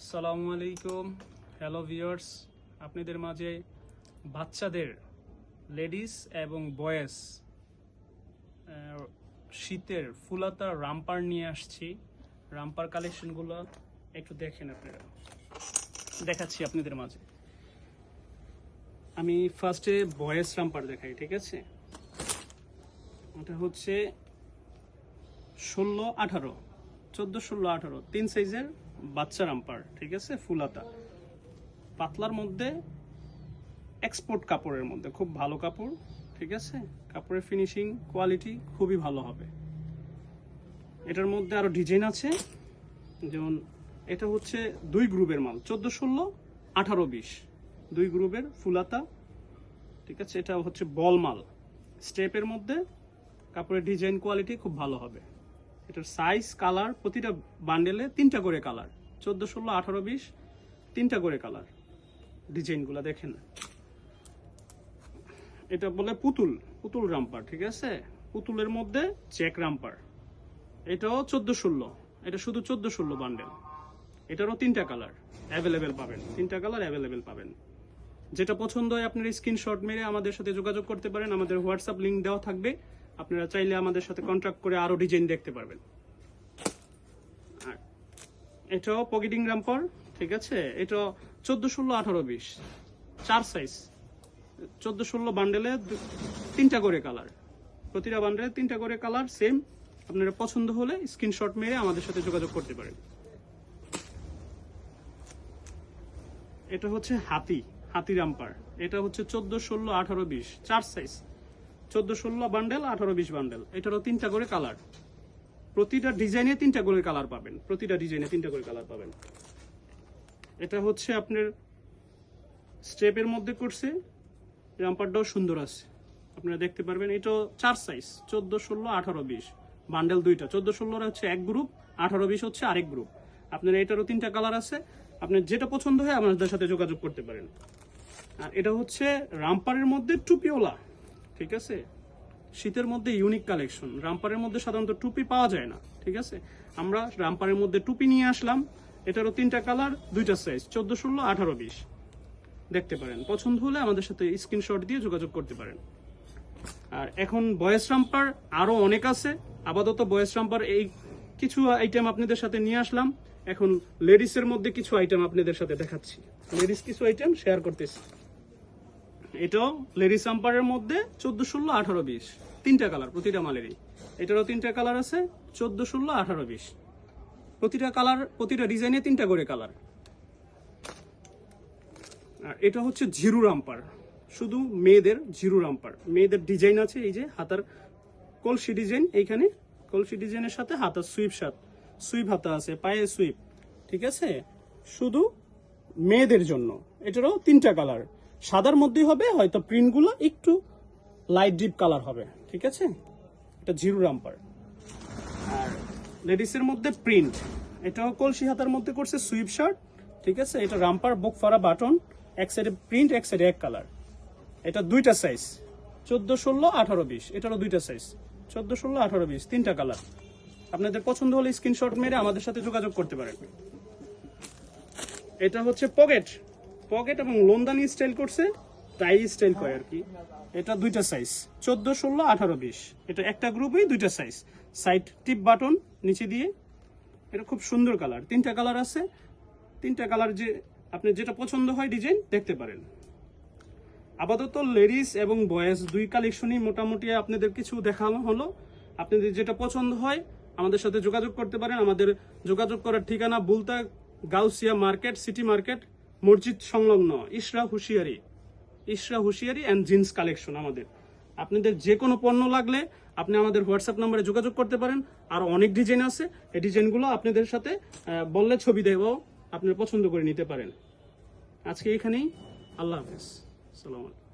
আসসালামু আলাইকুম, hello viewers. আপনাদের মাঝে বাচ্চাদের লেডিস এবং বয়েজ শীতের ফুলাতা রামপার নিয়ে আসছি। রামপার কালেকশনগুলো একটু দেখেন আপনারা, দেখাচ্ছি আপনাদের মাঝে। আমি ফার্স্টে বয়েজ রামপার দেখাই, ঠিক আছে? এটা হচ্ছে 16-18, 14-16-18 3 সাইজের বাচ্চা রামপার, ঠিক আছে? ফুলাতা পাতলার মধ্যে, এক্সপোর্ট কাপড়ের মধ্যে, খুব ভালো কাপড়, ঠিক আছে? কাপড়ের ফিনিশিং কোয়ালিটি খুবই ভালো হবে। এটার মধ্যে আরো ডিজাইন আছে, যেমন এটা হচ্ছে 2 গ্রুপের মাল, 14-16-18-20 2 গ্রুপের ফুলাতা, ঠিক আছে? এটা হচ্ছে বল মাল, স্টেপের মধ্যে, কাপড়ের ডিজাইন কোয়ালিটি খুব ভালো হবে। এটার সাইজ, কালার, প্রতিটা বান্ডেলে 3টা করে কালার, 14-16-18-20 3টা করে কালার। ডিজাইনগুলো দেখেন। এটা বলে পুতুল রামপার, ঠিক আছে? পুতুলের মধ্যে চেক রামপার। এটাও 14-16, এটা শুধু 14-16 বান্ডেল। এটারও 3টা কালার অ্যাভেলেবেল পাবেন, 3টা কালার অ্যাভেলেবেল পাবেন। যেটা পছন্দ হয় আপনার স্ক্রিনশট মেরে আমাদের সাথে যোগাযোগ করতে পারেন। আমাদের হোয়াটসঅ্যাপ লিঙ্ক দেওয়া থাকবে, আপনারা চাইলে আমাদের সাথে কন্ট্যাক্ট করে আরো ডিজাইন দেখতে পারবেন। আর এটাও পকেটিং রামপার, ঠিক আছে? এটা 14-16-18-20 4 সাইজ, 14-16 বান্ডেলে 3টা করে কালার, প্রতিটা বান্ডেলে 3টা করে কালার সেম। আপনারা পছন্দ হলে স্ক্রিনশট মেরে আমাদের সাথে যোগাযোগ করতে পারেন। এটা হচ্ছে হাতি রামপার। এটা হচ্ছে 14-16-18-20 4 সাইজ, 14-16 বান্ডেল, 18-20 বান্ডেল। এটারও 3টা করে কালার, প্রতিটা ডিজাইনে 3টা করে কালার পাবেন, প্রতিটা ডিজাইনে 3টা করে কালার পাবেন। এটা হচ্ছে আপনার স্টেপের মধ্যে করছে, রামপারটাও সুন্দর আছে, আপনারা দেখতে পারবেন। এটাও 4 সাইজ, 14-16-18-20 বান্ডেল 2টা, 14-16 হচ্ছে এক গ্রুপ, 18-20 হচ্ছে আরেক গ্রুপ। আপনারা এটারও 3টা কালার আছে, আপনার যেটা পছন্দ হয় আমাদের সাথে যোগাযোগ করতে পারেন। আর এটা হচ্ছে রামপারের মধ্যে টুপিওলা, ঠিক আছে? শীতের মধ্যে ইউনিক কালেকশন। রামপারের মধ্যে সাধারণত টুপি পাওয়া যায় না, ঠিক আছে? আমরা রামপারের মধ্যে টুপি নিয়ে আসলাম। এটারও 3টা কালার, 2টা সাইজ, 14-16-18-20 দেখতে পারেন। পছন্দ হলে আমাদের সাথে স্ক্রিনশট দিয়ে যোগাযোগ করতে পারেন। আর এখন বয়েজ রামপার আরো অনেক আছে। আপাতত বয়েজ রামপার এই কিছু আইটেম আপনাদের সাথে নিয়ে আসলাম। এখন লেডিসের মধ্যে কিছু আইটেম আপনাদের সাথে দেখাচ্ছি, লেডিস কিছু আইটেম শেয়ার করতেছি। এটাও লেডিস রামপারের মধ্যে 14-16-18-20 3টা কালার, প্রতিটা মালেরই। এটারও 3টা কালার আছে, 14-16-18-20 প্রতিটা কালার, প্রতিটা ডিজাইনে 3টা করে কালার। আর এটা হচ্ছে জিরু রামপার, শুধু মেয়েদের জিরু রামপার। মেয়েদের ডিজাইন আছে, এই যে হাতার কলসি ডিজাইন, এইখানে কলসি ডিজাইনের সাথে হাতার সুইপ হাতা আছে, পায়ে সুইপ, ঠিক আছে? শুধু মেয়েদের জন্য। এটারও 3টা কালার, সাদার মধ্যেই হবে, হয়তো প্রিন্টগুলো একটু লাইট ডিপ কালার হবে, ঠিক আছে? এটা জিরু রামপার। আর লেডিসের মধ্যে প্রিন্ট, এটাও কলসি হাতার মধ্যে করছে সুইপ শার্ট, ঠিক আছে? এটা রামপার বুক ফারা বাটন, এক সাইডে প্রিন্ট, এক সাইডে এক কালার। এটা 2টা সাইজ, 14-16-18-20 এটারও 2টা সাইজ, 14-16-18-20 3টা কালার। আপনাদের পছন্দ হলে স্ক্রিনশট মেরে আমাদের সাথে যোগাযোগ করতে পারেন। এটা হচ্ছে পকেট এবং লোনদানি স্টাইল করছে, টাই স্টাইল করে আর কি। এটা 2টা সাইজ, 14-16-18-20 এটা একটা গ্রুপেই 2টা সাইজ, সাইড টিপ বাটন নিচে দিয়ে। এটা খুব সুন্দর কালার, 3টা কালার আছে, 3টা কালার যে আপনি যেটা পছন্দ হয় ডিজাইন দেখতে পারেন। আপাতত লেডিস এবং বয়েজ 2 কালেকশনই মোটামুটি আপনাদের কিছু দেখানো হলো। আপনাদের যেটা পছন্দ হয় আমাদের সাথে যোগাযোগ করতে পারেন। আমাদের যোগাযোগ করার ঠিকানা বুলতা গাউসিয়া মার্কেট, সিটি মার্কেট, মসজিদ সংলগ্ন, ইশরা হুশিয়ারি অ্যান্ড জিন্স কালেকশন আমাদের। আপনাদের যে কোনো পণ্য লাগলে আপনি আমাদের হোয়াটসঅ্যাপ নাম্বারে যোগাযোগ করতে পারেন। আর অনেক ডিজাইন আছে, এই ডিজাইনগুলো আপনাদের সাথে বললে ছবি দেব, আপনারা পছন্দ করে নিতে পারেন। আজকে এখানেই, আল্লাহ হাফেজ, আসসালামু আলাইকুম।